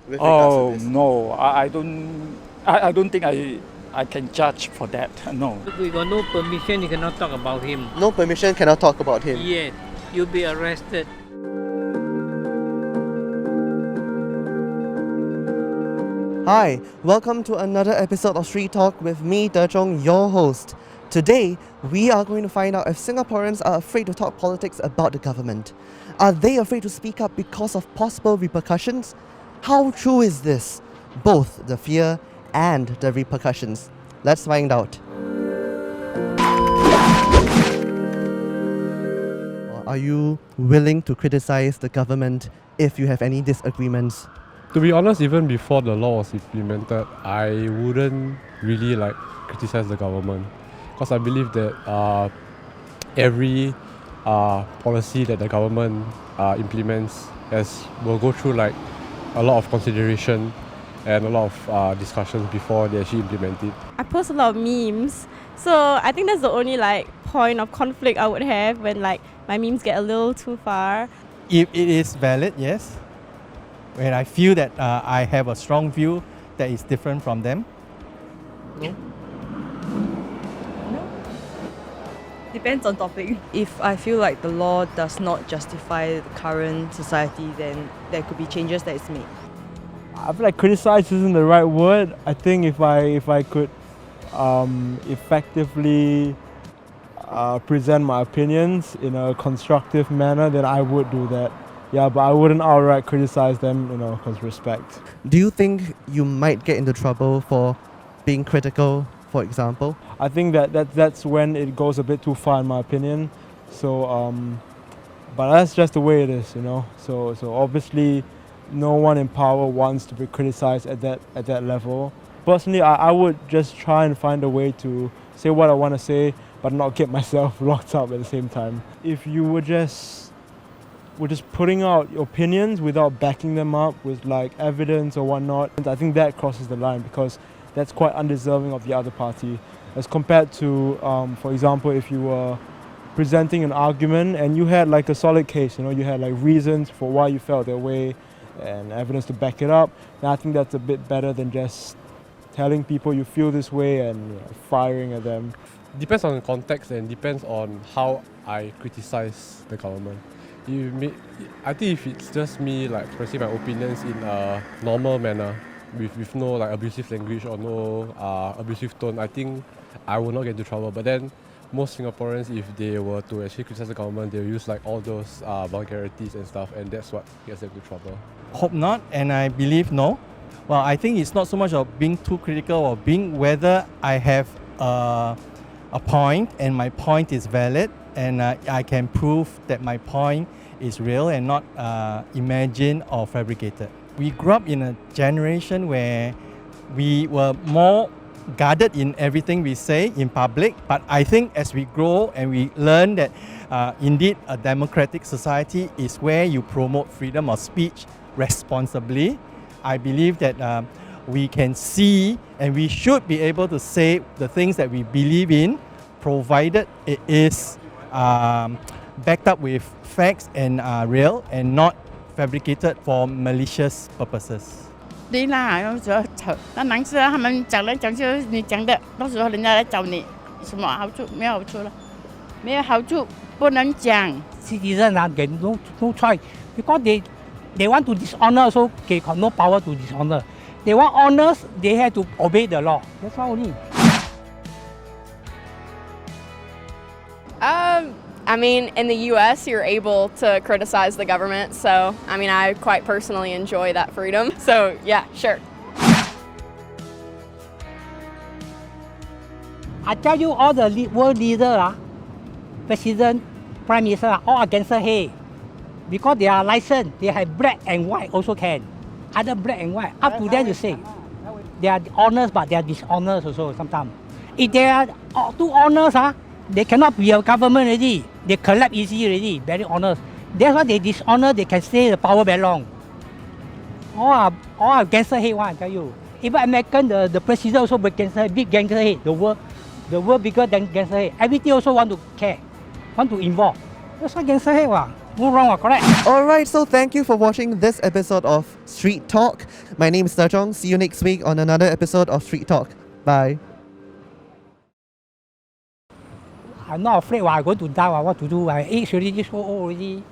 with regards to this? No, I don't think I can judge for that. No. We got no permission, you cannot talk about him. No permission, cannot talk about him. Yes, you'll be arrested. Hi, welcome to another episode of Street Talk with me, De Zhong, your host. Today, we are going to find out if Singaporeans are afraid to talk politics about the government. Are they afraid to speak up because of possible repercussions? How true is this? Both the fear and the repercussions. Let's find out. Are you willing to criticize the government if you have any disagreements? To be honest, even before the law was implemented, I wouldn't really criticize the government, because I believe that every policy that the government implements will go through a lot of consideration and a lot of discussions before they actually implement it. I post a lot of memes, so I think that's the only point of conflict I would have when my memes get a little too far. If it is valid, yes. When I feel that I have a strong view that is different from them. No. Depends on topic. If I feel like the law does not justify the current society, then there could be changes that is made. I feel like criticize isn't the right word. I think if I could effectively present my opinions in a constructive manner, then I would do that. Yeah, but I wouldn't outright criticize them, because respect. Do you think you might get into trouble for being critical, for example? I think that's when it goes a bit too far, in my opinion. So, but that's just the way it is, So obviously, no one in power wants to be criticized at that level. Personally, I would just try and find a way to say what I want to say, but not get myself locked up at the same time. If you were just putting out opinions without backing them up with evidence or whatnot, I think that crosses the line, because that's quite undeserving of the other party, as compared to, for example, if you were presenting an argument and you had a solid case, you had reasons for why you felt that way and evidence to back it up, then I think that's a bit better than just telling people you feel this way and firing at them. Depends on the context and depends on how I criticize the government. I think if it's just me expressing my opinions in a normal manner with no abusive language or no abusive tone, I think I will not get into trouble. But then most Singaporeans, if they were to actually criticize the government, they'll use all those vulgarities and stuff, and that's what gets them into trouble. Hope not, and I believe no. Well, I think it's not so much of being too critical or being whether I have a point and my point is valid, and I can prove that my point is real and not imagined or fabricated. We grew up in a generation where we were more guarded in everything we say in public, but I think as we grow and we learn that indeed a democratic society is where you promote freedom of speech responsibly, I believe that we can see and we should be able to say the things that we believe in, provided it is backed up with facts and real and not fabricated for malicious purposes. 对啦，那男生他们讲来讲去，你讲的，到时候人家来找你，什么好处？没有好处了，没有好处，不能讲。Citizens get no choice because they want to dishonor, so they got no power to dishonor. They want honors, they have to obey the law. That's all only. I mean, in the US, you're able to criticize the government, so I quite personally enjoy that freedom. So yeah, sure. I tell you, all the world leaders, president, prime minister, are all against hate. Because they are licensed, they have black and white also can. Other black and white, up to them to say. They are honest, but they are dishonest also sometimes. If they are too honest, they cannot be a government already. They collapse easy already, very honest. That's why they dishonor, they can stay in the power very long. All are gangster hate one, I tell you. Even American, the president also big gangster hate. The world bigger than gangster hate. Everything also want to care, want to involve. That's why gangster hate one. No wrong, correct. Alright, so thank you for watching this episode of Street Talk. My name is Chong. See you next week on another episode of Street Talk. Bye. I'm not afraid I'm going to die. What to do? I age already, so old already.